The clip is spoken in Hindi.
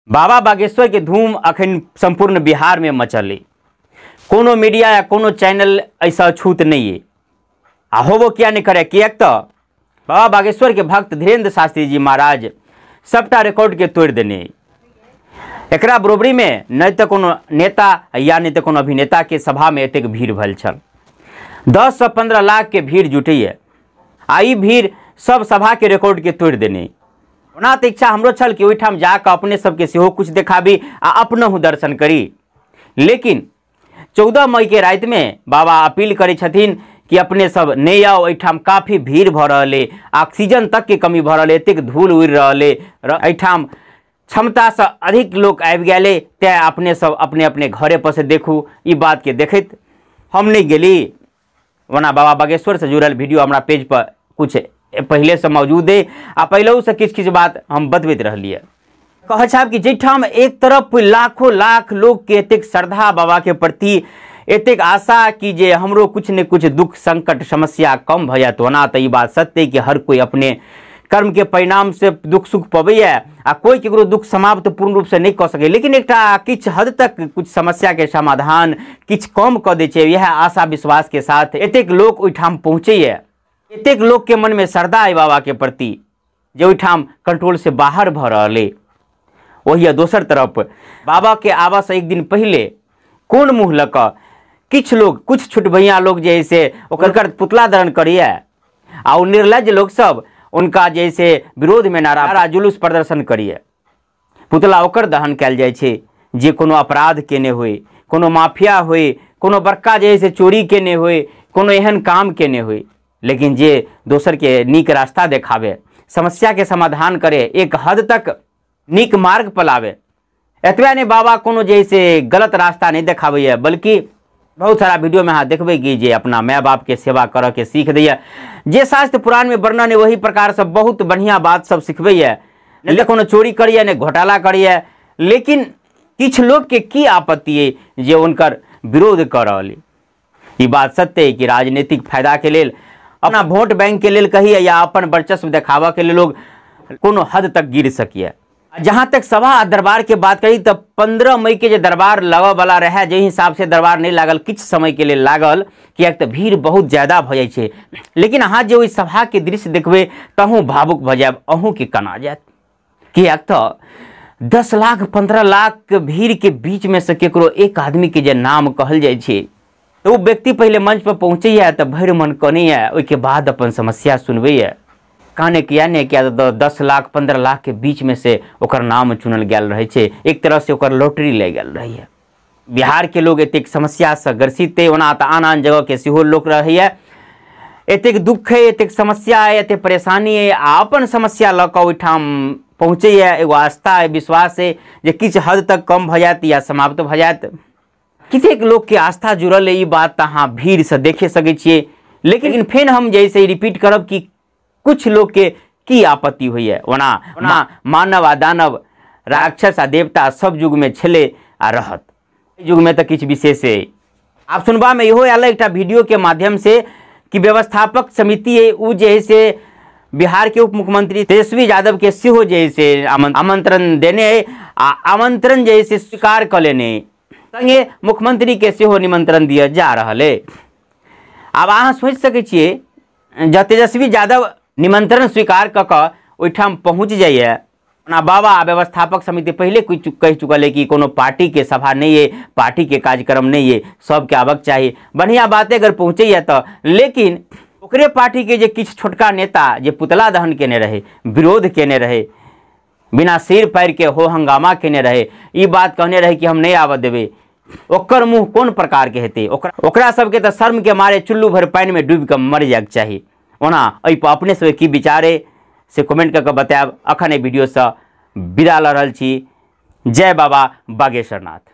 बाबा बागेश्वर के धूम अखन संपूर्ण बिहार में मचल है। कोनो मीडिया या कोनो चैनल ऐसा छूत नहीं है। आ होबो क्या नहीं करे कि एक तो बाबा बागेश्वर के भक्त धीरेन्द्र शास्त्री जी महाराज सबटा रिकॉर्ड के तोड़ देने। एकरा बरोबरी में नहीं तो कोनो नेता या नहीं तो कोनो अभिनेता के सभा में एतेक भीड़ भल छल। 10 से 15 लाख के भीड़ जुटी है। आई भीड़ सब सभा के रिकॉर्ड के तोड़ देने। ओना तो इच्छा हमरो छल कि ओहिठाम जाकर अपने सबके सेहो कुछ देखाबी आ अपनहु दर्शन करी। लेकिन 14 मई के रात में बाबा अपील करे छथिन कि अपने सब नहीं आओ, एहिठाम काफ़ी भीड़ भ रहे, ऑक्सीजन तक के कमी भ रहे, एतेक धूल उड़ रहे, एहिठाम क्षमता से अधिक लोग आबि गए, तैं अपने सब अपने अपने घरे पर से देखू। ई बात के देखत हम नहीं गेली। वना बाबा बागेश्वर से जुड़ल वीडियो हमारा पेज पर कुछ पहले से मौजूद है। आ पहले से किछ बात हम बतबैत रहलिए। कह छाब कि जैठाम एक तरफ लाखों लाख लोग के एतेक श्रद्धा बाबा के प्रति, एतेक आशा कि जे हमरो कुछ न कुछ दुख संकट समस्या कम भ जात। होना तो ये बात सत्य है कि हर कोई अपने कर्म के परिणाम से दुख सुख पबै है आ कोई केकरो दुख समाप्त पूर्ण रूप से नहीं कह सके, लेकिन एकटा किछ हद तक कुछ समस्या के समाधान किछ कम क दै छै। यह आशा विश्वास के साथ एतेक लोग ओहिठाम पहुँचे है। एतेक लोग के मन में श्रद्धा है बाबा के प्रति जे ओहिठाम कंट्रोल से बाहर भ रहे। वही दोसर तरफ बाबा के आवा से एक दिन पहले कोन मुँह लऽ कऽ किछ लोग, कुछ छुट भैया लोग जैसे ओकर पुतला दहन करिए आ निर्लज लोग सब उनका जैसे विरोध में नारा जुलूस प्रदर्शन करिए। पुतला ओकर दहन कैल जाइ छै जे कोनो अपराध केने होए, कोनो माफिया होए, कोनो बड़का जैसे चोरी केने होए, कोनो एहन काम केने होए, लेकिन जे दोसर के नीक रास्ता देखावे, समस्या के समाधान करे, एक हद तक नीक मार्ग पर लावे। एतबे नहीं बाबा कोनो जैसे गलत रास्ता नहीं देखावे, बल्कि बहुत सारा वीडियो में अहाँ देखबे कि जे अपना माय बाप के सेवा करऽ के सीख दैया। जे शास्त्र पुराण में वर्णन है वही प्रकार से बहुत बढ़िया बात सब सिखबैया। नहीं कोनो चोरी करिए नहीं घोटाला करिए, लेकिन किछ लोग के की आपत्ति है जे उनकर विरोध कर रहे। ई बात सत्य है कि राजनीतिक फायदा के लेल, अपना वोट बैंक के लेल कहिए या अपन वर्चस्व देखावा के लिए लोग कोनो हद तक गिर सकिए। जहाँ तक सभा आ दरबार के बात करी तो 15 मई के जो दरबार लगऽ वाला रहे, जे हिसाब से दरबार नहीं लागल, किछ समय के लिए लागल कि एक तो भीड़ बहुत ज्यादा भ जाइ छै। लेकिन अहाँ जे ओहि सभा के दृश्य देखबे तहूँ भावुक भ जायब, अहूँ के कना जायत कि एक तो 10 लाख 15 लाख भीड़ के बीच में से केकरो एक आदमी के जे नाम कहल जाइ छै तो वो व्यक्ति पहले मंच पर पहुँचे तो भैर मन कने है, ओहिके बाद अपन समस्या सुनबे है। कहने किया नहीं किया तो 10 लाख 15 लाख के बीच में से ओकर नाम चुनल गेल रहे छे। एक तरह से ओकर लॉटरी ले गेल रही है। बिहार के लोग एतेक समस्या से ग्रसित है, ओना तो आन जगह के सेहो लोग रही है। एतेक दुख है, एतेक समस्या है, एतेक परेशानी है, अपन समस्या लऽ कऽ ओहिठाम पहुँचे है। एगो आस्था है, विश्वास है जे किछ हद तक कम भ जायत या समाप्त भ जायत। कितेक लोग के आस्था जुड़ल है, ई बात अहाँ भीड़ से देखे सकै छियै। लेकिन फिर हम जैसे रिपीट करब कि कुछ लोग के की आपत्ति हुई है। ओना मानव आ दानव, राक्षस आ देवता सब युग में छले आ रहत। युग में तो किछ विशेष है। आप सुनबा में इहो आयल एक वीडियो के माध्यम से कि व्यवस्थापक समिति है उ जैसे बिहार के उप मुख्यमंत्री तेजस्वी यादव के सेहो जैसे आमंत्रण देने आ आमंत्रण जैसे स्वीकार कर लेने, संगे मुख्यमंत्री के सेहो निमंत्रण दिया जा रहा है। अब अहाँ सोच सकै छियै जब तेजस्वी यादव निमंत्रण स्वीकार कऽ ओहिठाम पहुँच जाइए, अपना बाबा व्यवस्थापक समिति पहले कह चुकल है कि कोनो पार्टी के सभा नहीं है, पार्टी के कार्यक्रम नहीं है, सबके आबक चाहिए, बढ़िया बात अगर पहुँचे तो। लेकिन ओकरे पार्टी के जे किछ छोटका नेता जे पुतला दहन केने रहे, विरोध केने रहे, बिना सिर पैर के हो हंगामा केने रहे, ई बात कहने रहे कि हम नहीं आबऽ देवे, ओकर मुँह कोन प्रकार के हेतै? ओकरा सबके तो शर्म के मारे चुल्लू भर पानी में डूब के मर जाए चाहिए। ओना एहि पर अपने सब की विचारे से कमेंट करके बतायब। अखन वीडियो से विदा लऽ रहल छी। जय बाबा बागेश्वरनाथ।